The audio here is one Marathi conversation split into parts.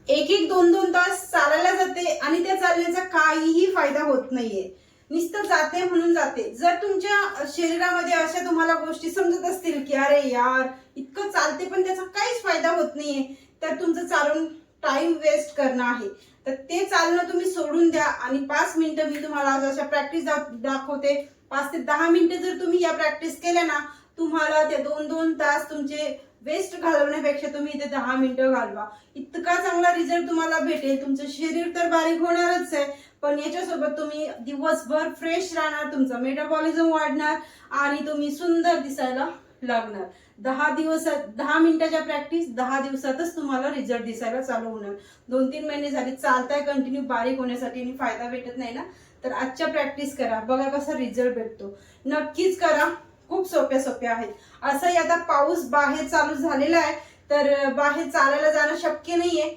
एक एक दोन दोन तास चालायला जाते आणि त्या चालण्याचा काहीही फायदा होत नाहीये, नुसतं जाते म्हणून जाते. जर तुमच्या शरीरामध्ये अशा तुम्हाला गोष्टी समजत असतील की अरे यार इतकं चालते पण त्याचा काहीच फायदा होत नाहीये, तर तुमचं चालून टाइम वेस्ट करणं आहे. तर ते चालणं तुम्ही सोडून द्या आणि 5 मिनिटं मी तुम्हाला आज अशा प्रॅक्टिस दाखवते. 5 ते 10 मिनिटं जर तुम्ही या प्रॅक्टिस केल्या ना, तुम्हाला ते 2-2 तास तुमचे वेस्ट घालवण्यापेक्षा तुम्ही इथे 10 मिनिटं घालवा. इतका चांगला रिझल्ट तुम्हाला भेटेल. तुमचं शरीर तर बारीक होणारच आहे, पण याच्यासोबत तुम्ही दिवसभर फ्रेश राहणार, तुमचं मेटाबॉलिझम वाढणार आणि तुम्ही सुंदर दिसायला लागणार. 10 मिनिटाच्या प्रॅक्टिस 10 दिवसातच तुम्हाला रिझल्ट दिसायला चालू होणार. 2-3 महिने झाले चालताय कंटिन्यू, बारीक होण्यासाठी आणि फायदा भेटत नाही ना, तर आजच्या प्रॅक्टिस करा, बघा कसा रिझल्ट भेटतो. नक्कीच करा, खूप सोप्या आहेत. असंही आता पाऊस बाहेर चालू झालेला आहे, तर बाहेर चालायला जाणं शक्य नाहीये.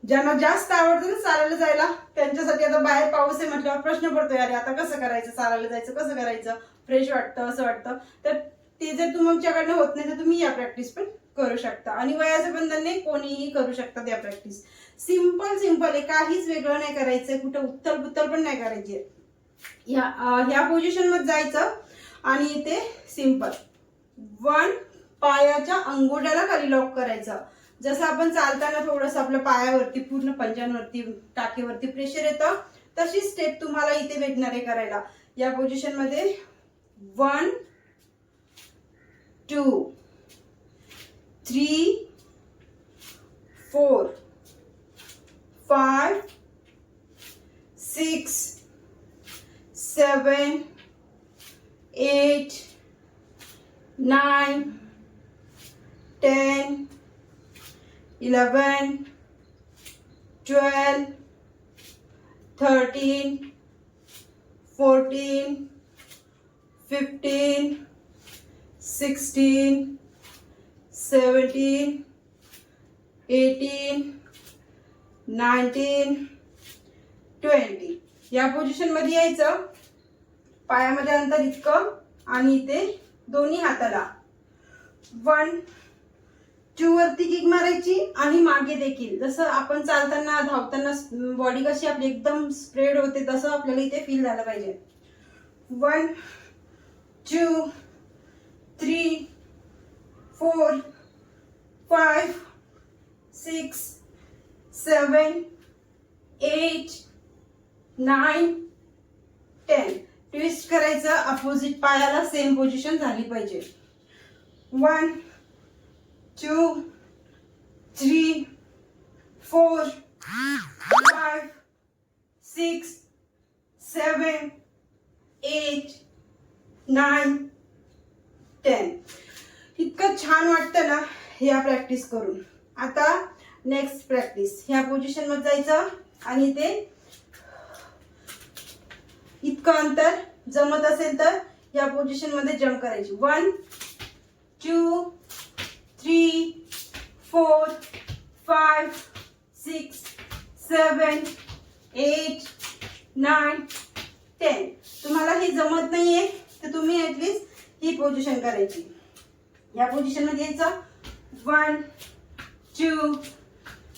ज्यांना जास्त आवडतं ना चालायला जायला, त्यांच्यासाठी आता बाहेर पाऊस आहे म्हटल्यावर प्रश्न पडतोय, अरे आता कसं करायचं, चालायला जायचं कसं करायचं, फ्रेश वाटतं असं वाटतं. तर ते जर तुमच्याकडनं होत नाही तर तुम्ही या प्रॅक्टिस पण करू शकता आणि वयाचं बंधन नाही, कोणीही करू शकतात या प्रॅक्टिस. सिंपल आहे, काहीच वेगळं नाही करायचंय, कुठं उत्तल बुत्तल पण नाही करायची. ह्या पोझिशन मध्ये जायचं आणि इथे सिंपल 1 पायाच्या अंगुठ्याला खाली लॉक करायचं. जसं आपण चालताना थोडंसं आपल्या पायावरती पूर्ण पंजांवरती टाकेवरती प्रेशर येतं, तशी स्टेप तुम्हाला इथे भेटणार आहे करायला. या पोझिशन मध्ये 1 2 3 4 5 6 7 8 9 10 11 12 13 14 15 16 17 18 19 20. या पोझिशन मध्ये यायचं, पायामध्ये अंतर इतकं आणि इथे दोन्ही हाताला 1 2 वरती किक मारायची आणि मागे देखील. जसं आपण चालताना धावताना बॉडी कशी आपली एकदम स्प्रेड होते तसं आपल्याला इथे फील झालं पाहिजे. 1 2 3 4 5 6 7 8 9 10. ट्विस्ट करायचं, अपोजिट पायाला सेम पोझिशन झाली पाहिजे. 1 2 3 4 5 6 7 8 9 10. इतकं छान वाटतं ना या प्रॅक्टिस करून. आता नेक्स्ट प्रॅक्टिस, ह्या पोझिशन मध्ये जायचं आणि इथे इतकं अंतर जमत असेल तर या पोझिशन मध्ये जंप करायची. 1 2 3 4 5 6 7 8 9 10. तुम्हाला हे जमत नाहीये तर तुम्ही ऍटलीस्ट ही पोझिशन करायची. या पोझिशन मध्ये यायचं. 1 2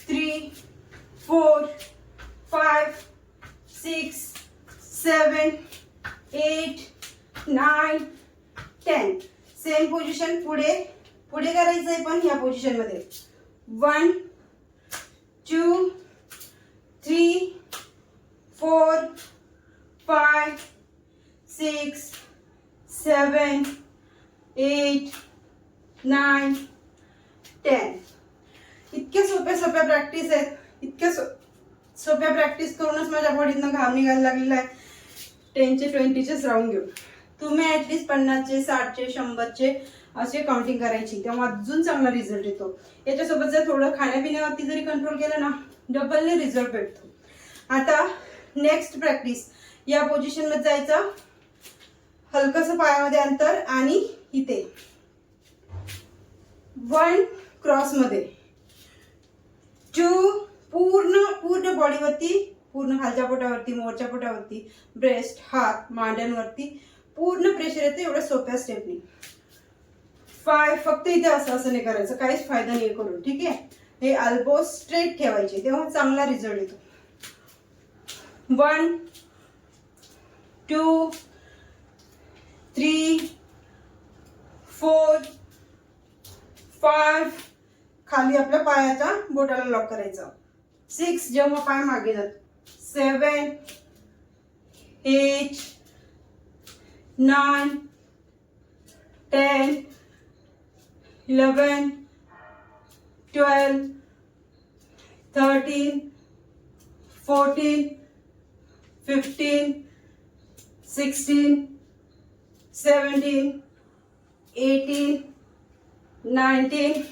3 4 5 6 7 8 9 10. सेम पोझिशन पुढे करायचंय पण या पोझिशन मध्ये. 1 2 3 4 5 6 7 8 9 10. इतक्या सोप्या प्रॅक्टिस आहेत. इतक्या सोप्या प्रॅक्टिस करूनच माझ्या बॉडीतनं घाम निघायला लागलेला आहे. 10चे 20चेच राऊंड घेऊन तुम्ही ऍटलीस्ट 50चे 60चे 100चे असे काउंटिंग करायची, तेव्हा अजून चांगला रिझल्ट येतो. याच्यासोबत जर थोडं खाण्यापिण्यावरती जरी कंट्रोल केलं ना, डबलने रिझल्ट भेटतो. आता नेक्स्ट प्रॅक्टिस, या पोझिशन मध्ये जायचं, हलकस पायामध्ये अंतर आणि इथे 1 क्रॉस मध्ये 2 पूर्ण बॉडीवरती, पूर्ण खालच्या पोटावरती, मोरच्या पोटावरती, ब्रेस्ट, हात, मांड्यांवरती पूर्ण प्रेशर येते एवढ्या सोप्या स्टेपनी. 5 फक्त इथे असं नाही करायचं, काहीच फायदा नाही करून, ठीक आहे. हे अल्बो स्ट्रेट ठेवायचे, तेव्हा चांगला रिझल्ट येतो. 1 2 3 4 5 खाली आपल्या पायाच्या बोटाला लॉक करायचं. 6 जेव्हा पाय मागे जात. 7 8 9 10 11 12 13 14 15 16 17 18 19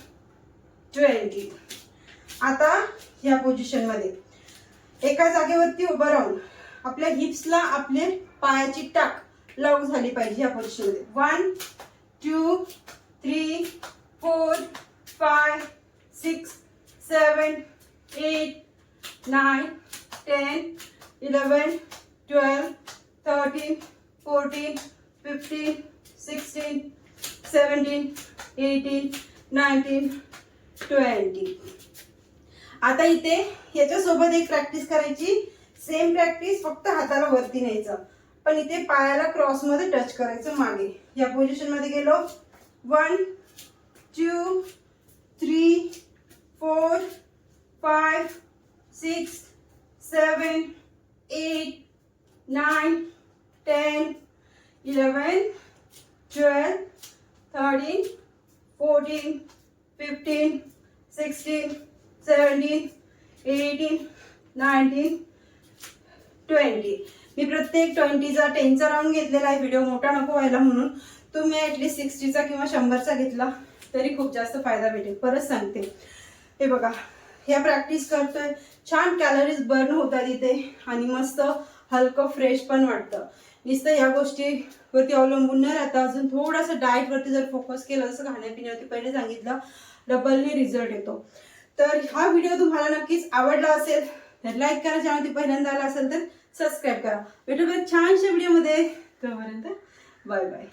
20. आता या पोझिशन मध्ये एका जागेवरती उभं राहून आपल्या हिप्सला आपले पायाची टाक लॉक झाली पाहिजे. या पोझिशन मध्ये 1 2 3 4 5 6 7 8 9 10 11 12 13 14 15 16 17 18 19 20. आता इथे याच्यासोबत एक प्रॅक्टिस करायची. सेम प्रॅक्टिस, फक्त हाताला वरती न्यायचं, पण इथे पायाला क्रॉस मध्ये टच करायचं मागे. या पोझिशन मध्ये गेलो. 1 2 3 4 5 6 7 8 9 10 11 12 13 14 15 16 17 18 19 20. मी प्रत्येक 20चा 10चा राऊंड घेतलेला आहे, व्हिडिओ मोठा नको व्हायला म्हणून. तुम्ही ॲटलिस्ट 60चा किंवा 100चा घेतला तरी खूप जास्त फायदा भेटेल. परत सांगते, हे बघा, ह्या प्रॅक्टिस करतोय, छान कॅलरीज बर्न होतात इथे आणि मस्त हलकं फ्रेश पण वाटतं. नुसतं या गोष्टीवरती अवलंबून न राहता अजून थोडंसं डाएटवरती जर फोकस केलं, जसं खाण्यापिण्यावरती पहिले सांगितलं, डबलनी रिझल्ट येतो. तर हा व्हिडिओ तुम्हाला नक्कीच आवडला असेल तर लाईक करा, ज्यामध्ये पहिल्यांदा आला असेल तर सबस्क्राईब करा. भेटूया छानशा व्हिडिओमध्ये. तोपर्यंत बाय बाय.